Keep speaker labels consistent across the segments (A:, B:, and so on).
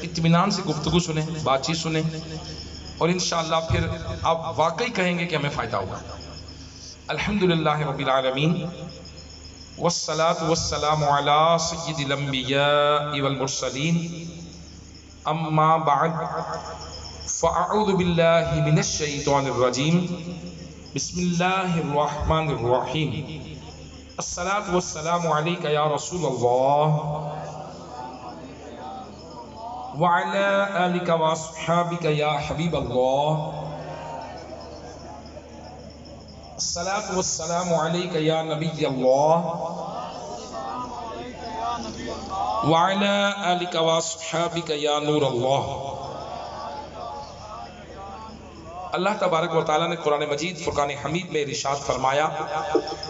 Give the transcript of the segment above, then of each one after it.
A: اطمینان سے گفتگو سنیں، بات چیت سنیں، اور انشاءاللہ پھر آپ واقعی کہیں گے کہ ہمیں فائدہ ہوگا۔ الحمدللہ رب العالمین، والصلاة والسلام علی سید الانبیاء والمرسلین، اما بعد فاعوذ باللہ من الشیطان الرجیم، بسم اللہ الرحمن الرحیم، الصلاة والسلام علیک یا رسول اللہ وعلی آلک واصحابک یا حبیب اللہ، الصلاة والسلام علیک یا نبی اللہ وعلی آلک واصحابک یا نور اللہ۔ اللہ تبارک و تعالیٰ نے قرآن مجید فرقان حمید میں ارشاد فرمایا،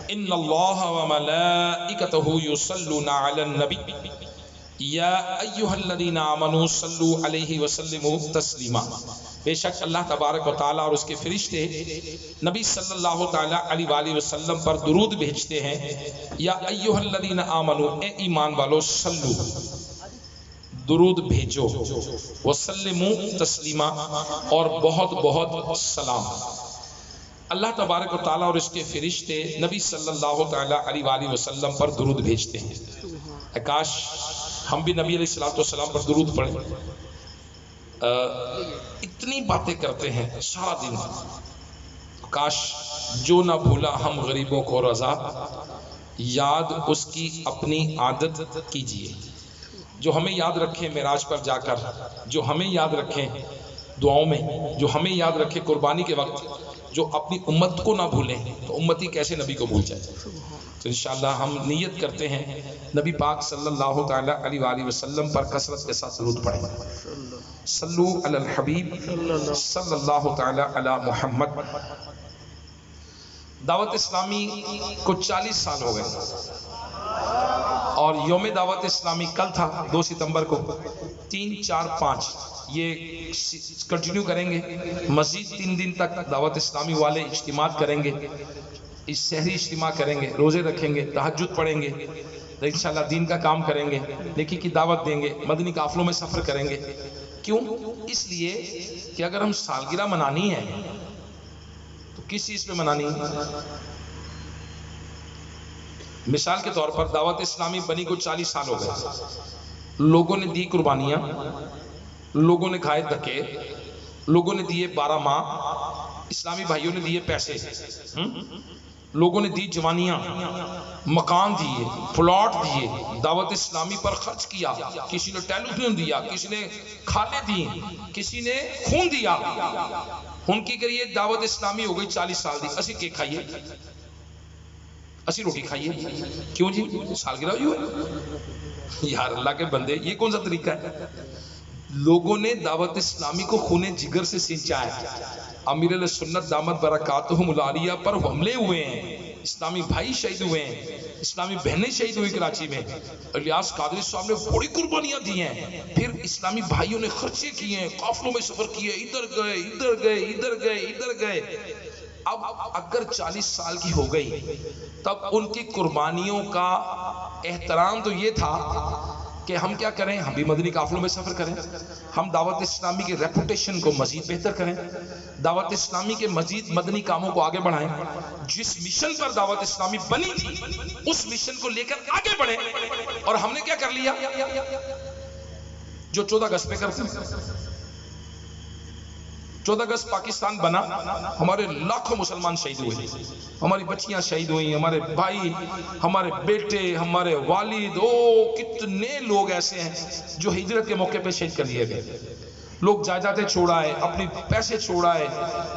A: ان اللہ و ملائکتہ یصلون علی النبی یا ایہا الذین آمنوا صلوا علیہ وسلموا تسلیما۔ بے شک اللہ تبارک و تعالیٰ اور اس کے فرشتے نبی صلی اللہ تعالیٰ علیہ وآلہ وسلم پر درود بھیجتے ہیں۔ یا ایہا الذین آمنوا، اے ایمان والو، صلو، درود بھیجو، وسلموا تسلیما، اور بہت بہت سلام۔ اللہ تبارک و تعالیٰ اور اس کے فرشتے نبی صلی اللہ تعالیٰ علیہ وآلہ وسلم پر درود بھیجتے ہیں۔ کاش ہم بھی نبی علیہ السلام پر درود پڑھیں۔ اتنی باتیں کرتے ہیں سارا دن، کاش جو نہ بھولا ہم غریبوں کو رضا، یاد اس کی اپنی عادت کیجئے۔ جو ہمیں یاد رکھیں معراج پر جا کر، جو ہمیں یاد رکھیں دعاؤں میں، جو ہمیں یاد رکھیں قربانی کے وقت، جو اپنی امت کو نہ بھولیں تو امتی کیسے نبی کو بھول جائے۔ تو انشاءاللہ ہم نیت کرتے ہیں نبی پاک صلی اللہ تعالیٰ علیہ وآلہ وسلم پر کثرت کے ساتھ درود پڑھیں۔ صلو علی الحبیب صلی اللہ تعالیٰ علی محمد۔ دعوت اسلامی کو 40 سال ہو گئے، اور یوم دعوت اسلامی کل تھا 2 ستمبر کو۔ 3، 4، 5 یہ کنٹینیو کریں گے، مزید 3 دن تک دعوت اسلامی والے اجتماعات کریں گے، اس شہری اجتماع کریں گے، روزے رکھیں گے، تہجد پڑھیں گے، انشاءاللہ دین کا کام کریں گے، نیکی کی دعوت دیں گے، مدنی قافلوں میں سفر کریں گے۔ کیوں؟ اس لیے کہ اگر ہم سالگرہ منانی ہے تو کس چیز پہ منانی ہے؟ مثال کے طور پر دعوت اسلامی بنی کو 40 سال ہو گئے، لوگوں نے دی قربانیاں، لوگوں نے کھائے دھکے، لوگوں نے دیے 12 ماہ، اسلامی بھائیوں نے دیے پیسے، لوگوں نے دی جوانیاں، مکان دیے، پلاٹ دیے، دعوت اسلامی پر خرچ کیا، کسی نے ٹیلی فون دیا، کسی نے کھالیں دی، کسی نے خون دیا۔ ان کی کریے دعوت اسلامی ہو گئی 40 سال دی، اسی کیک کھائیے، اسی روٹی کھائیے، کیوں جی؟ سالگرہ ہوئی ہوئی؟ یار اللہ کے بندے، یہ کون سا طریقہ ہے؟ لوگوں نے دعوت اسلامی کو خون جگر سے سینچا ہے۔ امیر علیہ سنت دامت برکاتہم العالیہ پر حملے ہوئے ہیں، اسلامی بھائی شہید ہوئے ہیں، اسلامی بہنیں شہید ہوئی کراچی میں، الیاس قادری صاحب نے بڑی قربانیاں دی ہیں، پھر اسلامی بھائیوں نے خرچے کیے ہیں، قافلوں میں سفر کیے، ادھر گئے ادھر گئے ادھر گئے ادھر گئے۔ اب اگر 40 سال کی ہو گئی، تب ان کی قربانیوں کا احترام تو یہ تھا کہ ہم کیا کریں، ہم بھی مدنی قافلوں میں سفر کریں، ہم دعوت اسلامی کی ریپوٹیشن کو مزید بہتر کریں، دعوت اسلامی کے مزید مدنی کاموں کو آگے بڑھائیں، جس مشن پر دعوت اسلامی بنی تھی اس مشن کو لے کر آگے بڑھیں۔ اور ہم نے کیا کر لیا جو 14 اگست پہ کرتے ہیں۔ 14 اگست پاکستان بنا، ہمارے لاکھوں مسلمان شہید ہوئے، ہماری بچیاں شہید ہوئیں، ہمارے بھائی، ہمارے بیٹے، ہمارے والد، کتنے لوگ ایسے ہیں جو ہجرت کے موقع پہ شہید کر لیے گئے۔ لوگ جائیدادیں چھوڑائے، اپنی پیسے چھوڑائے،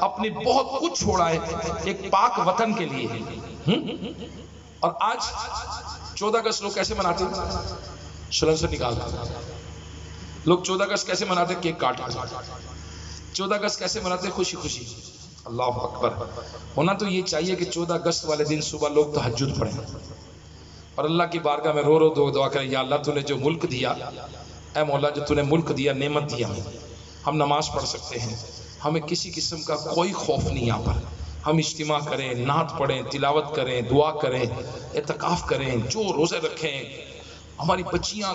A: اپنی بہت کچھ چھوڑائے ایک پاک وطن کے لیے۔ اور آج 14 اگست لوگ کیسے مناتے ہیں؟ شلنگ سے نکالتے۔ لوگ 14 اگست کیسے مناتے؟ کیک کاٹ کر۔ 14 اگست کیسے مناتے؟ خوشی خوشی۔ اللہ اکبر۔ ہونا تو یہ چاہیے کہ 14 اگست والے دن صبح لوگ تہجد پڑھیں اور اللہ کی بارگاہ میں رو رو دعا کریں، یا اللہ تو نے جو ملک دیا، اے مولا جو تو نے ملک دیا، نعمت دیا، ہم نماز پڑھ سکتے ہیں، ہمیں کسی قسم کا کوئی خوف نہیں یہاں پر، ہم اجتماع کریں، نعت پڑھیں، تلاوت کریں، دعا کریں، اعتکاف کریں، جو روزے رکھیں، ہماری بچیاں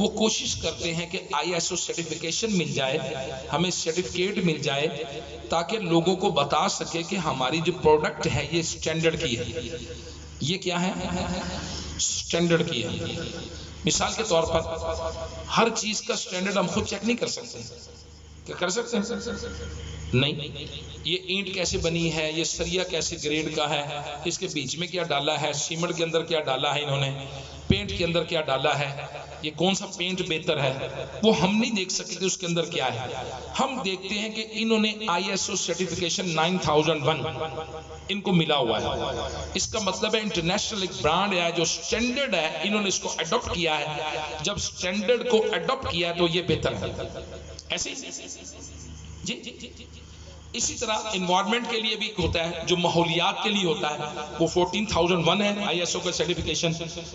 A: وہ کوشش کرتے ہیں کہ ISO سرٹیفکیشن مل جائے, ہمیں سرٹیفکیٹ مل جائے, تاکہ لوگوں کو بتا سکے کہ ہماری جو پروڈکٹ ہے یہ سٹینڈرڈ کی ہے. یہ کیا ہے؟ سٹینڈرڈ کی ہے. مثال کے طور پر ہر چیز کا سٹینڈرڈ ہم خود چیک نہیں کر سکتے. کیا کر سکتے ہیں؟ نہیں. یہ اینٹ کیسے بنی ہے, یہ سریا کیسے گریڈ کا ہے, اس کے بیچ میں کیا ڈالا ہے, سیمنٹ کے اندر کیا ڈالا ہے انہوں نے, پینٹ کے اندر کیا ڈالا ہے, یہ کون سا پینٹ بہتر ہے, وہ ہم نہیں دیکھ سکتے اس کے اندر کیا ہے. ہم دیکھتے ہیں کہ انہوں نے ISO سرٹیفکیشن 9001 ان کو ملا ہوا ہے. اس کا مطلب ہے انٹرنیشنل ایک برانڈ ہے جو سٹینڈرڈ ہے, انہوں نے اس کو اڈاپٹ کیا ہے. جب سٹینڈرڈ کو اڈاپٹ کیا تو یہ بہتر ہے. ایسے جی. اسی طرح انوائرمنٹ کے لیے بھی ہوتا ہے, جو ماحولیات کے لیے ہوتا ہے, وہ 14001 ہے ISO کا سرٹیفکیشن,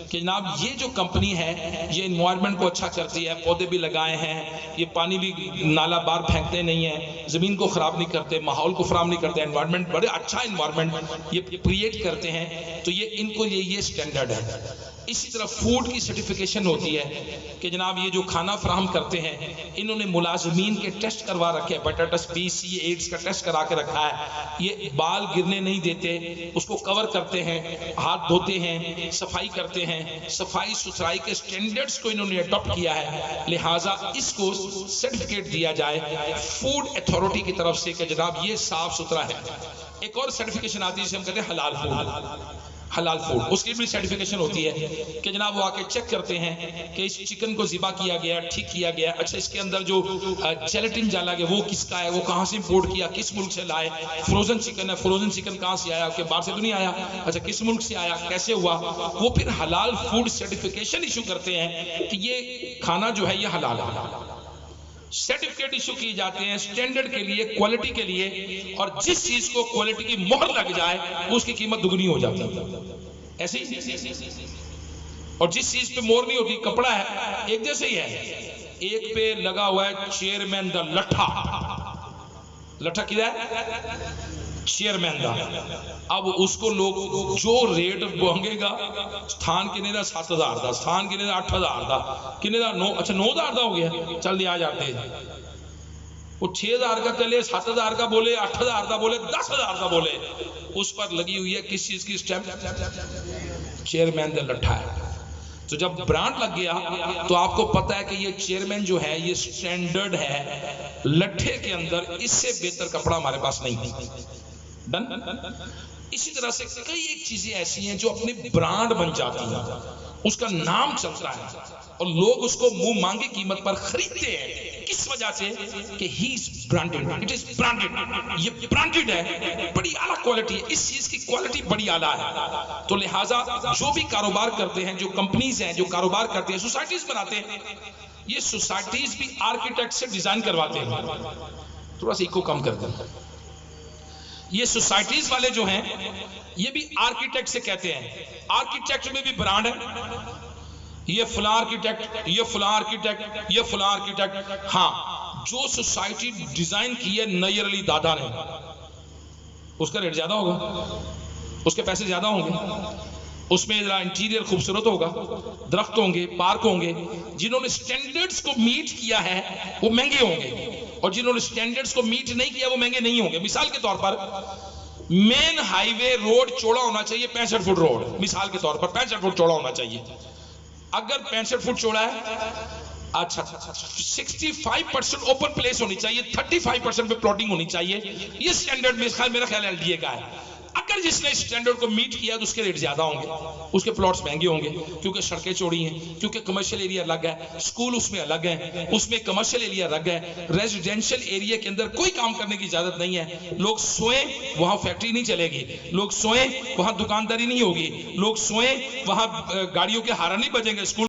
A: کہ جناب یہ جو کمپنی ہے یہ انوائرمنٹ کو اچھا کرتی ہے, پودے بھی لگائے ہیں, یہ پانی بھی نالا بار پھینکتے نہیں ہیں, زمین کو خراب نہیں کرتے, ماحول کو خراب نہیں کرتے, انوائرمنٹ بڑے اچھا انوائرمنٹ یہ کریٹ کرتے ہیں, تو یہ ان کو یہ سٹینڈرڈ ہے. اسی طرح فوڈ کی سرٹیفکیشن ہوتی ہے کہ جناب یہ جو کھانا فراہم کرتے ہیں انہوں نے ملازمین کے ٹیسٹ کروا رکھے ہیں, ہیپاٹائٹس B C ایڈز کا ٹیسٹ کرا کے رکھا ہے, یہ بال گرنے نہیں دیتے, اس کو کور کرتے ہیں, ہاتھ دھوتے ہیں, صفائی کرتے ہیں, صفائی ستھرائی کے سٹینڈرڈز کو انہوں نے اڈاپٹ کیا ہے, لہٰذا اس کو سرٹیفکیٹ دیا جائے فوڈ اتھارٹی کی طرف سے کہ جناب یہ صاف ستھرا ہے. ایک اور سرٹیفکیشن آتی ہے جسے ہم کہتے ہیں حلال فوڈ. حلال فوڈ, اس کی بھی سرٹیفکیشن ہوتی ہے کہ جناب وہ آ کے چیک کرتے ہیں کہ اس چکن کو ذبح کیا گیا, ٹھیک کیا گیا, اچھا اس کے اندر جو جیلیٹن ڈالا گیا وہ کس کا ہے, وہ کہاں سے امپورٹ کیا, کس ملک سے لائے, فروزن چکن ہے, فروزن چکن کہاں سے آیا, کہ باہر سے تو نہیں آیا, اچھا کس ملک سے آیا, کیسے ہوا, وہ پھر حلال فوڈ سرٹیفکیشن ایشو کرتے ہیں کہ یہ کھانا جو ہے یہ حلال ہے. سرٹیفکیٹ ایشو کی جاتے ہیں سٹینڈرڈ کے لیے, کوالٹی کے لیے, اور جس چیز کو کوالٹی کی مہر لگ جائے اس کی قیمت دگنی ہو جاتی ہے. ایسے ہی, اور جس چیز پہ مہر نہیں ہوتی, کپڑا ہے ایک جیسے ہی ہے, ایک پہ لگا ہوا ہے چیئرمین دا لٹھا, لٹھا کیا ہے چیئرمین دا, اب اس کو لوگ جو ریٹ مانگے گا, تھان کنے دا 7000 دا, تھان کنے دا 8000 دا, کنے دا 9, اچھا 9000 دا ہو گیا, چل دیا جاتے ہیں. وہ 6000 کا چلے, 7000 کا بولے, 8000 کا بولے, 10000 کا بولے, اس پر لگی ہوئی ہے کس چیز کی سٹیمپ, چیئرمین دا لٹھا ہے. تو جب برانڈ لگ گیا تو آپ کو پتا ہے کہ یہ چیئرمین جو ہے یہ سٹینڈرڈ ہے, لٹھے کے اندر اس سے بہتر کپڑا ہمارے پاس نہیں. ڈن. اسی طرح سے کئی ایک چیزیں ایسی ہیں جو اپنے برانڈ بن جاتی ہیں, اس کا نام چلتا ہے اور لوگ اس کو منہ مانگی قیمت پر خریدتے ہیں. کس وجہ سے کہ ہی از برانڈڈ, اٹ از برانڈڈ, یہ برانڈڈ ہے, بڑی اعلیٰ کوالٹی ہے, اس چیز کی کوالٹی بڑی اعلیٰ ہے. تو لہٰذا جو بھی کاروبار کرتے ہیں, جو کمپنیز ہیں جو کاروبار کرتے ہیں, سوسائٹیز بناتے ہیں, یہ سوسائٹیز بھی آرکیٹیکٹ سے ڈیزائن کرواتے ہیں. تھوڑا سا ایکو کم کر دیں. یہ سوسائٹیز والے جو ہیں یہ بھی آرکیٹیکٹ سے کہتے ہیں, آرکیٹیکٹ میں بھی برانڈ ہے, یہ فلاں آرکیٹیکٹ, یہ فلاں آرکیٹیکٹ, یہ فلاں آرکیٹیکٹ. ہاں, جو سوسائٹی ڈیزائن کی ہے نیئر علی دادا نے, اس کا ریٹ زیادہ ہوگا, اس کے پیسے زیادہ ہوں گے, اس میں ذرا انٹیریئر خوبصورت ہوگا, درخت ہوں گے, پارک ہوں گے. جنہوں نے سٹینڈرڈز کو میٹ کیا ہے وہ مہنگے ہوں گے, اور جنہوں نے سٹینڈرڈز کو میٹ نہیں کیا وہ مہنگے نہیں ہوں گے. مثال کے طور پر مین ہائی وے روڈ چوڑا ہونا چاہیے 65 فٹ روڈ, مثال کے طور پر 65 فٹ چوڑا ہونا چاہیے. اگر 65 فٹ چوڑا ہے, اچھا 65% اوپن پلیس ہونی چاہیے, 35% پہ پلاٹنگ ہونی چاہیے. یہ سٹینڈرڈ میرا خیال ہے LDA کا ہے. اگر جس نے سٹینڈرڈ کو میٹ کیا تو اس کے ریٹ زیادہ ہوں گے, اس کے پلاٹس مہنگے ہوں گے, کیونکہ سڑکیں چوڑی ہیں, کیونکہ کمرشل ایریا الگ ہے, سکول اس میں الگ ہے, اس میں کمرشل ایریا الگ ہے. ریزیڈینشل ایریا کے اندر کوئی کام کرنے کی اجازت نہیں ہے. لوگ سوئیں وہاں فیکٹری نہیں چلے گی, لوگ سوئیں وہاں دکانداری نہیں ہوگی, لوگ سوئیں وہاں گاڑیوں کے ہارن نہیں بجیں گے, اسکول